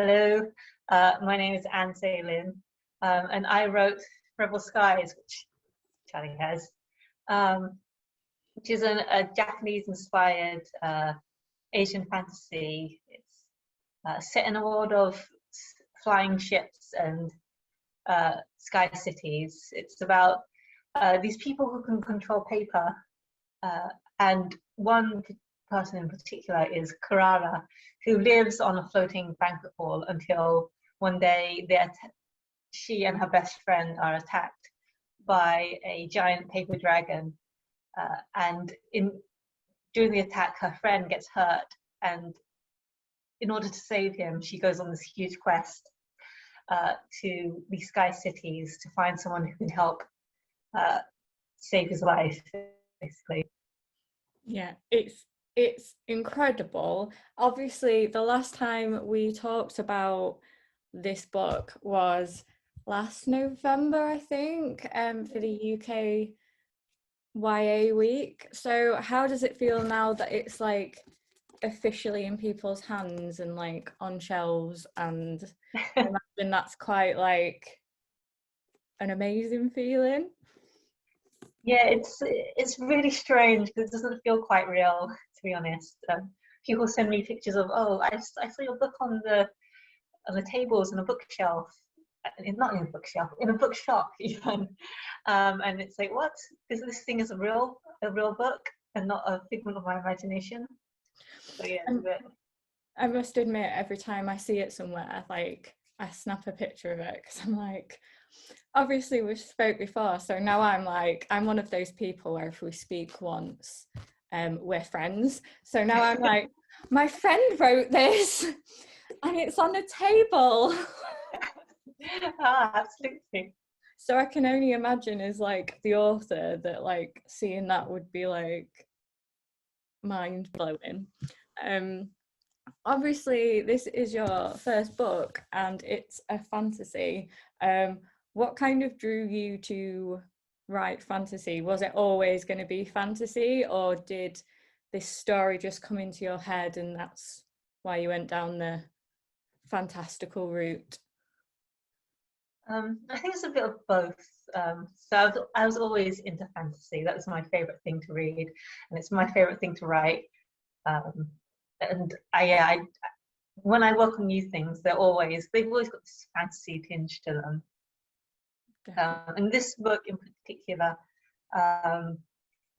Hello, my name is Ann Sei Lin, and I wrote Rebel Skies, which Charlie has, which is a Japanese-inspired Asian fantasy. It's set in a world of flying ships and sky cities. It's about these people who can control paper, and one person in particular is Karara, who lives on a floating banquet hall until one day she and her best friend are attacked by a giant paper dragon. And during the attack, her friend gets hurt, and in order to save him, she goes on this huge quest to these sky cities to find someone who can help save his life, basically. Yeah, it's incredible. Obviously, the last time we talked about this book was last November, I think, for the UK YA week. So how does it feel now that it's like officially in people's hands and like on shelves? And I imagine that's quite like an amazing feeling. Yeah, it's really strange because it doesn't feel quite real, to be honest. People send me pictures of, oh, I saw your book on the tables in a bookshelf, not in a bookshelf, in a bookshop even, and it's like, what? This thing is a real book and not a figment of my imagination. So yeah, it's a bit. I must admit, every time I see it somewhere, like I snap a picture of it because I'm like, obviously we've spoke before, so now I'm one of those people where if we speak once, we're friends. So now I'm like, my friend wrote this and it's on a table. Absolutely. So I can only imagine as like the author that like seeing that would be like mind blowing. Obviously this is your first book and it's a fantasy. What kind of drew you to write fantasy? Was it always going to be fantasy, or did this story just come into your head and that's why you went down the fantastical route? I think it's a bit of both. So I was always into fantasy. That was my favorite thing to read, and it's my favorite thing to write. And when I work on new things, they've always got this fantasy tinge to them. And this book in particular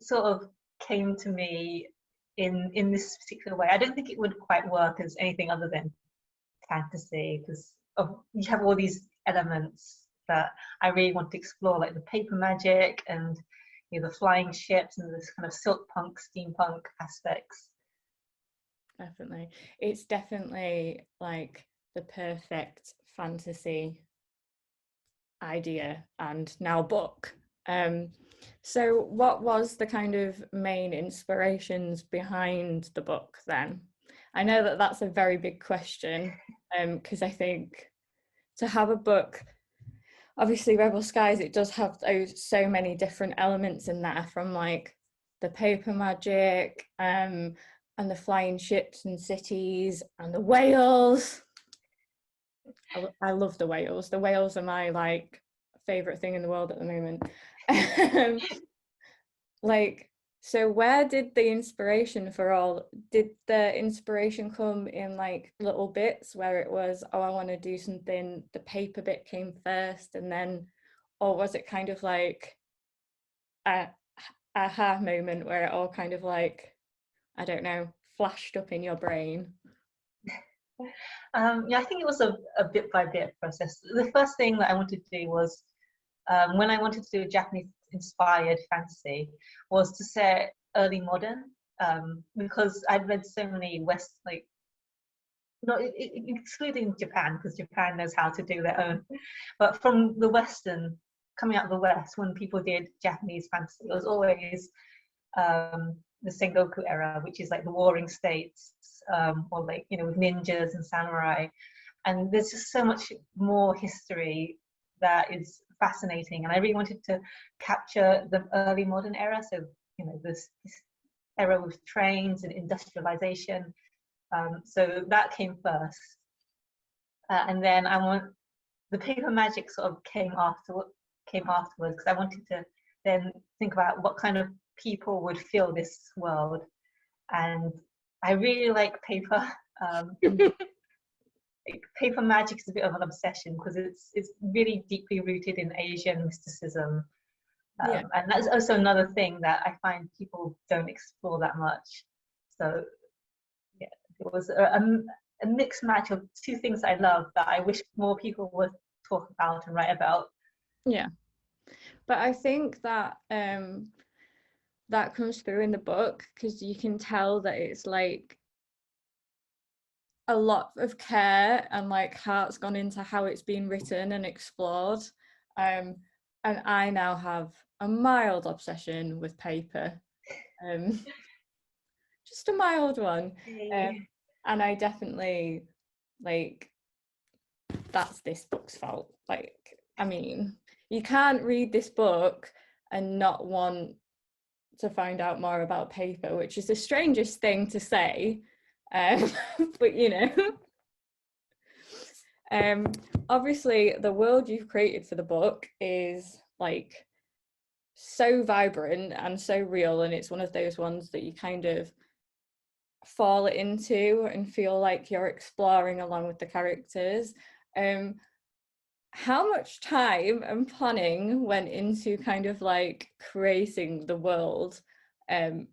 sort of came to me in this particular way. I don't think it would quite work as anything other than fantasy because you have all these elements that I really want to explore, like the paper magic and the flying ships and this kind of silk punk, steampunk aspects. Definitely. It's definitely like the perfect fantasy idea and now book. So what was the kind of main inspirations behind the book then? I know that that's a very big question, because I think to have a book, obviously Rebel Skies, it does have those so many different elements in there, from like the paper magic, and the flying ships and cities and the whales. I love the whales. The whales are my like favorite thing in the world at the moment. Like, so where did the inspiration did the inspiration come in like little bits where it was, oh, I want to do something, the paper bit came first and then, or was it kind of like a aha moment where it all kind of like, I don't know, flashed up in your brain? Yeah, I think it was a bit by bit process. The first thing that I wanted to do was, when I wanted to do a Japanese inspired fantasy, was to set early modern, because I'd read so many excluding Japan, because Japan knows how to do their own, but from the Western, coming out of the West, when people did Japanese fantasy, it was always the Sengoku era, which is like the warring states, or like with ninjas and samurai, and there's just so much more history that is fascinating, and I really wanted to capture the early modern era. So this era with trains and industrialization. So that came first, and then I want the paper magic sort of came afterwards because I wanted to then think about what kind of people would fill this world. And I really like paper. Paper magic is a bit of an obsession because it's really deeply rooted in Asian mysticism. And that's also another thing that I find people don't explore that much. So yeah, it was a mixed match of two things I love that I wish more people would talk about and write about. Yeah, but I think that that comes through in the book, because you can tell that it's like a lot of care and like heart's gone into how it's been written and explored. And I now have a mild obsession with paper, just a mild one. And I definitely, like, that's this book's fault. Like, I mean, you can't read this book and not want to find out more about paper, which is the strangest thing to say, but you know. Obviously the world you've created for the book is like so vibrant and so real, and it's one of those ones that you kind of fall into and feel like you're exploring along with the characters. How much time and planning went into kind of like creating the world? And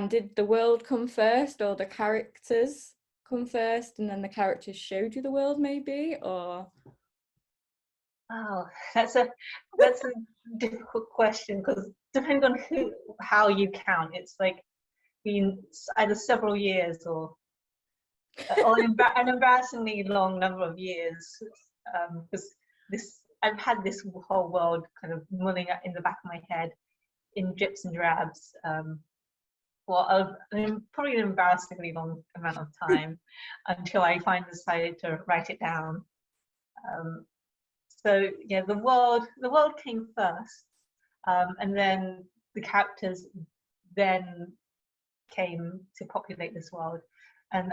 did the world come first, or the characters come first and then the characters showed you the world, maybe? Or Oh, that's a difficult question, because depending on how you count, it's like been either several years or an embarrassingly long number of years, because I've had this whole world kind of mulling in the back of my head in drips and drabs for probably an embarrassingly long amount of time until I finally decided to write it down. So yeah, the world came first, and then the characters then came to populate this world. And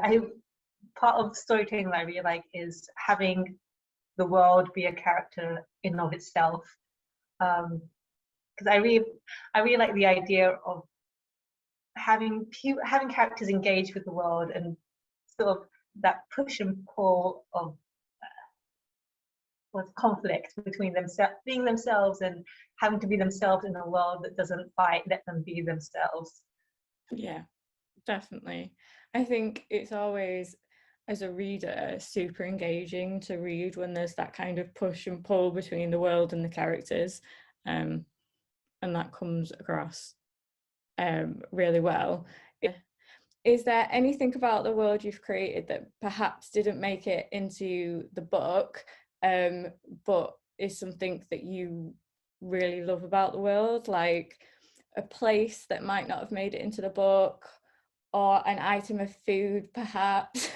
part of storytelling that I really like is having the world be a character in of itself, because I really like the idea of having characters engage with the world, and sort of that push and pull of conflict between being themselves and having to be themselves in a world that doesn't let them be themselves. Yeah, definitely. I think it's always, as a reader, super engaging to read when there's that kind of push and pull between the world and the characters, and that comes across really well. Is there anything about the world you've created that perhaps didn't make it into the book, but is something that you really love about the world, like a place that might not have made it into the book, or an item of food perhaps?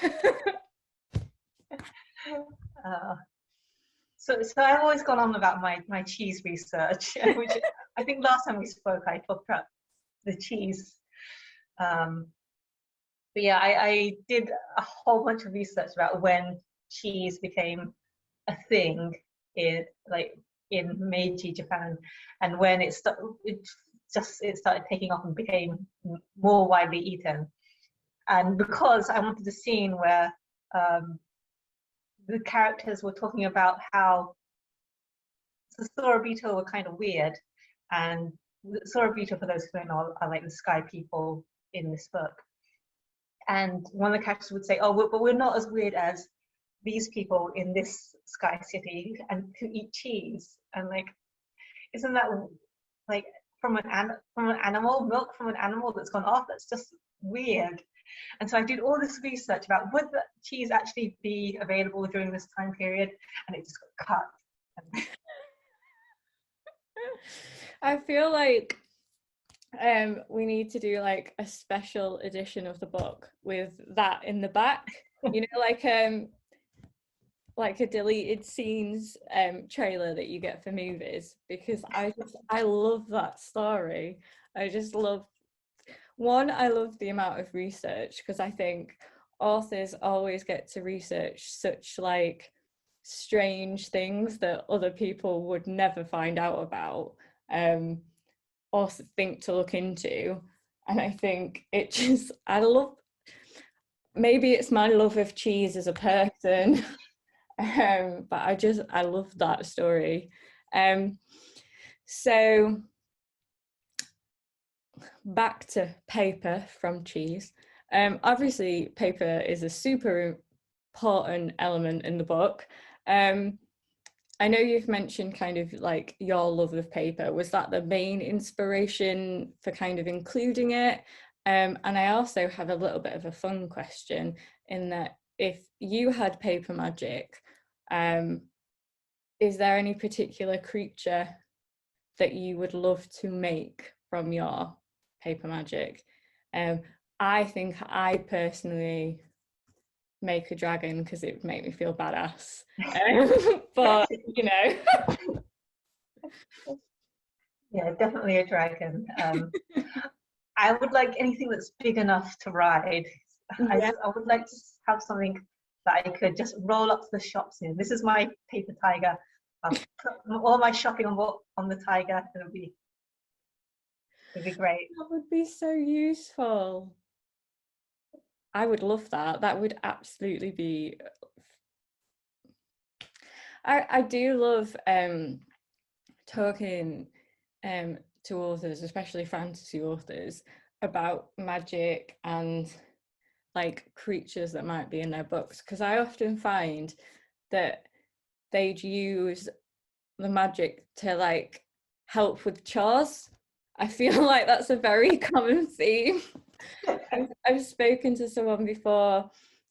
So I've always gone on about my cheese research, which I think last time we spoke I talked about the cheese. But yeah, I did a whole bunch of research about when cheese became a thing in Meiji Japan, and when it started taking off and became more widely eaten. And because I wanted a scene where the characters were talking about how the Sorobito were kind of weird, and the Sorobito, for those who don't know, are like the sky people in this book. And one of the characters would say, "Oh, but we're not as weird as these people in this sky city and who eat cheese." And like, isn't that like from an animal, milk from an animal that's gone off? That's just weird. And so I did all this research about would the cheese actually be available during this time period, and it just got cut. I feel like we need to do like a special edition of the book with that in the back, you know, like a deleted scenes trailer that you get for movies, because I love that story. I just love I love the amount of research, because I think authors always get to research such like strange things that other people would never find out about, or think to look into. And I think it just, I love, maybe it's my love of cheese as a person, but I love that story. So back to paper from cheese. Obviously paper is a super important element in the book. I know you've mentioned kind of like your love of paper. Was that the main inspiration for kind of including it? And I also have a little bit of a fun question, in that if you had paper magic, is there any particular creature that you would love to make from your paper magic? I think I personally make a dragon because it would make me feel badass. But you know. Yeah, definitely a dragon. I would like anything that's big enough to ride. Yeah. I would like to have something that I could just roll up to the shops in. This is my paper tiger. I'll put all my shopping on the tiger. It'd be great. That would be so useful. I would love that. That would absolutely be. I do love talking to authors, especially fantasy authors, about magic and like creatures that might be in their books, because I often find that they'd use the magic to like help with chores. I feel like that's a very common theme. I've spoken to someone before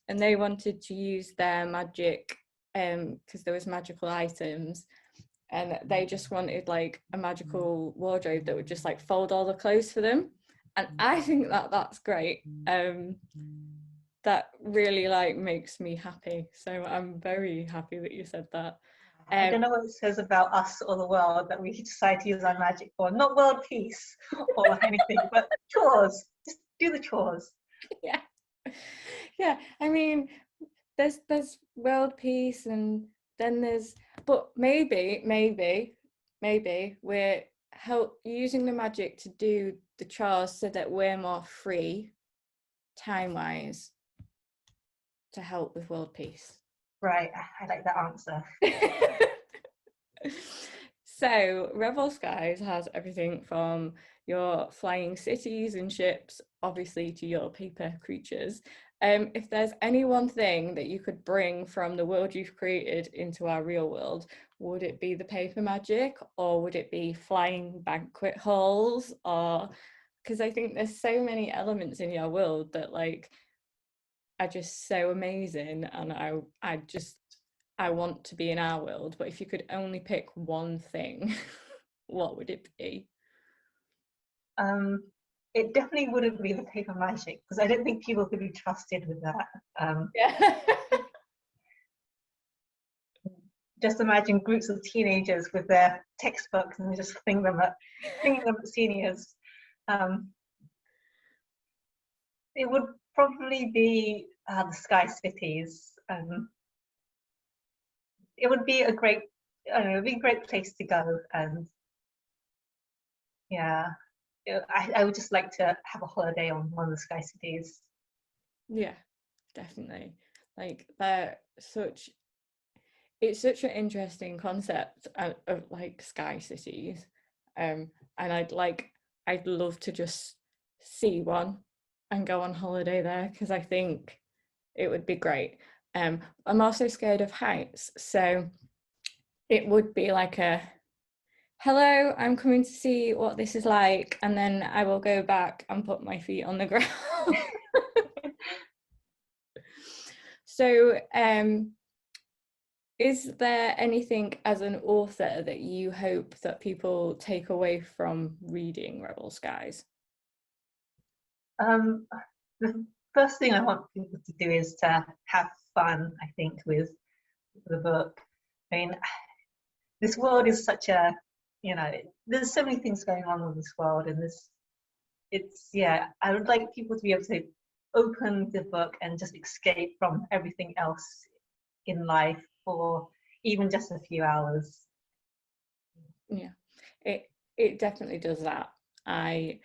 and they wanted to use their magic because there was magical items, and they just wanted like a magical wardrobe that would just like fold all the clothes for them. And I think that that's great. That really like makes me happy. So I'm very happy that you said that. I don't know what it says about us or the world that we decide to use our magic for. Not world peace or anything, but chores. Just do the chores. Yeah. Yeah. I mean, there's world peace, and then there's, but maybe we're using the magic to do the chores so that we're more free time-wise to help with world peace. Right, I like that answer. So Rebel Skies has everything from your flying cities and ships, obviously, to your paper creatures. If there's any one thing that you could bring from the world you've created into our real world, would it be the paper magic, or would it be flying banquet halls? Or because I think there's so many elements in your world that like are just so amazing, and I want to be in our world. But if you could only pick one thing, what would it be? It definitely wouldn't be the paper magic, because I don't think people could be trusted with that. Yeah. Just imagine groups of teenagers with their textbooks and just flinging them at seniors. It would probably be the Sky Cities. It would be a great, I don't know, it'd be a great place to go. And yeah, I would just like to have a holiday on one of the Sky Cities. Yeah, definitely. Like it's such an interesting concept of like sky cities, and I'd love to just see one and go on holiday there, because I think it would be great. I'm also scared of heights, so it would be like a hello, I'm coming to see what this is like, and then I will go back and put my feet on the ground. So is there anything as an author that you hope that people take away from reading Rebel Skies? The first thing I want people to do is to have fun, I think, with the book. I mean, this world is such a, there's so many things going on in this world, and I would like people to be able to open the book and just escape from everything else in life for even just a few hours. Yeah, it definitely does that. I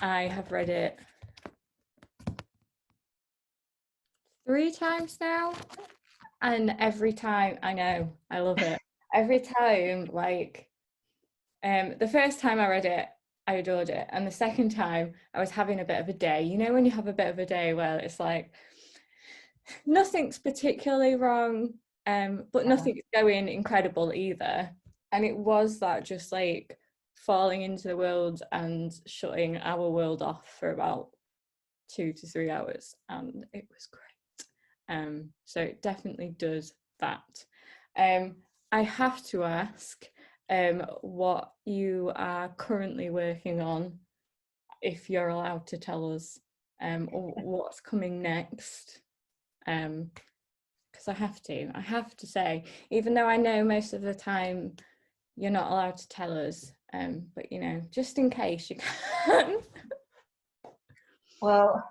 have read it 3 times now, and every time, I know, I love it. Every time, like, the first time I read it, I adored it, and the second time I was having a bit of a day. You know, when you have a bit of a day where it's like nothing's particularly wrong, but nothing's going incredible either. And it was that just like falling into the world and shutting our world off for about 2 to 3 hours, and it was great. So it definitely does that. I have to ask what you are currently working on, if you're allowed to tell us, or what's coming next. Because I have to say, even though I know most of the time you're not allowed to tell us, but you know, just in case you can. Well,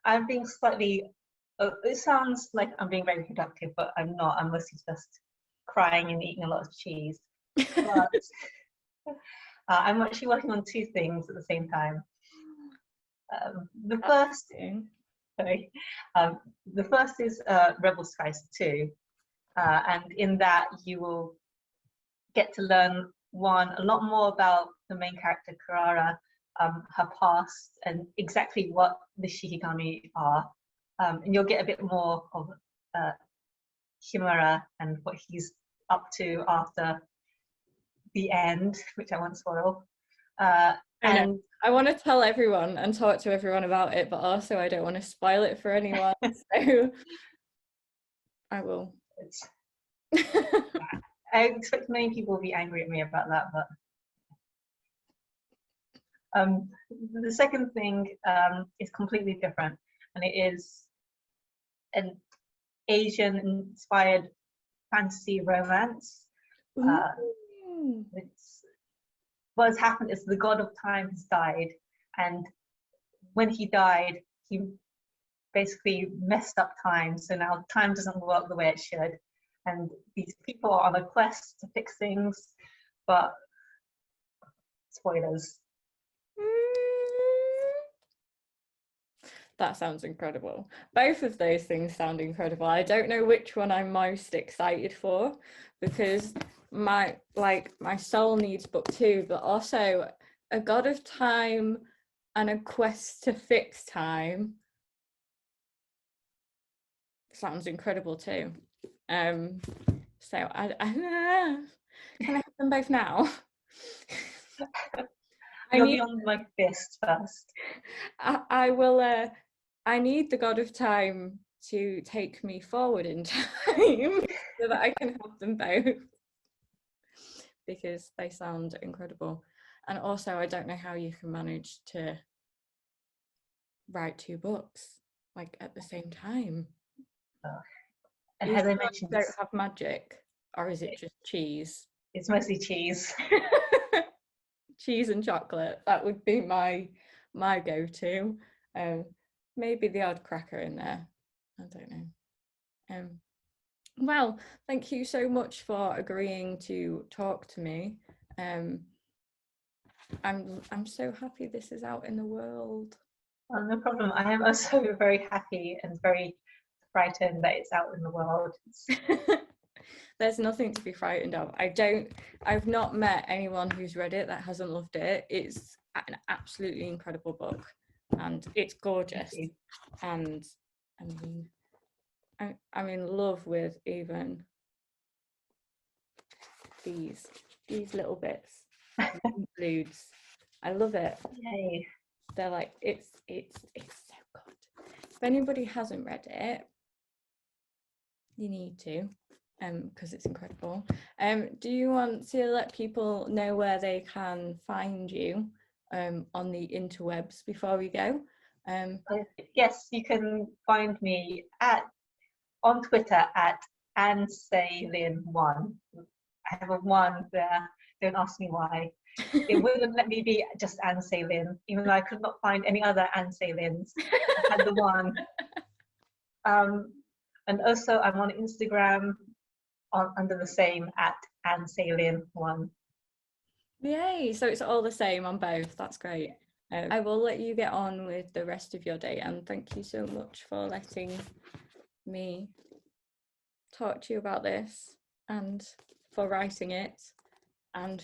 I'm being slightly, it sounds like I'm being very productive, but I'm not. I'm mostly just crying and eating a lot of cheese. But I'm actually working on 2 things at the same time. The first, sorry, the first is Rebel Skies 2, and in that you will get to learn a lot more about the main character Karara, her past, and exactly what the Shikigami are, and you'll get a bit more of Himura and what he's up to after the end, which I won't spoil. And I want to tell everyone and talk to everyone about it, but also I don't want to spoil it for anyone, so I will. I expect many people will be angry at me about that, but the second thing is completely different, and it is an Asian-inspired fantasy romance. What has happened is the god of time has died, and when he died, he basically messed up time, so now time doesn't work the way it should, and these people are on a quest to fix things, but spoilers. That sounds incredible. Both of those things sound incredible. I don't know which one I'm most excited for, because my soul needs book 2, but also a god of time and a quest to fix time sounds incredible too. So I can I have them both now? You'll be on my fist first. I will. I need the god of time to take me forward in time so that I can have them both, because they sound incredible. And also, I don't know how you can manage to write 2 books like at the same time. And as I mentioned, don't have magic, or is it just cheese? It's mostly cheese. Cheese and chocolate. That would be my go-to. Maybe the odd cracker in there. I don't know. Well, thank you so much for agreeing to talk to me. I'm so happy this is out in the world. Oh, no problem. I am also very happy and very frightened that it's out in the world. There's nothing to be frightened of. I've not met anyone who's read it that hasn't loved it. It's an absolutely incredible book, and it's gorgeous. And I mean, I'm in love with even these little bits, interludes. I love it. Yay. They're like, it's so good. If anybody hasn't read it, you need to, because it's incredible. Do you want to let people know where they can find you on the interwebs before we go? Yes, you can find me on Twitter at Ann Sei Lin 1. I have a 1 there. Don't ask me why. It wouldn't let me be just Ann Sei Lin, even though I could not find any other Ann Sei Lins. I had the 1. And also I'm on Instagram under the same @Ann Sei Lin 1. Yay, so it's all the same on both. That's great. I will let you get on with the rest of your day, and thank you so much for letting me talk to you about this and for writing it and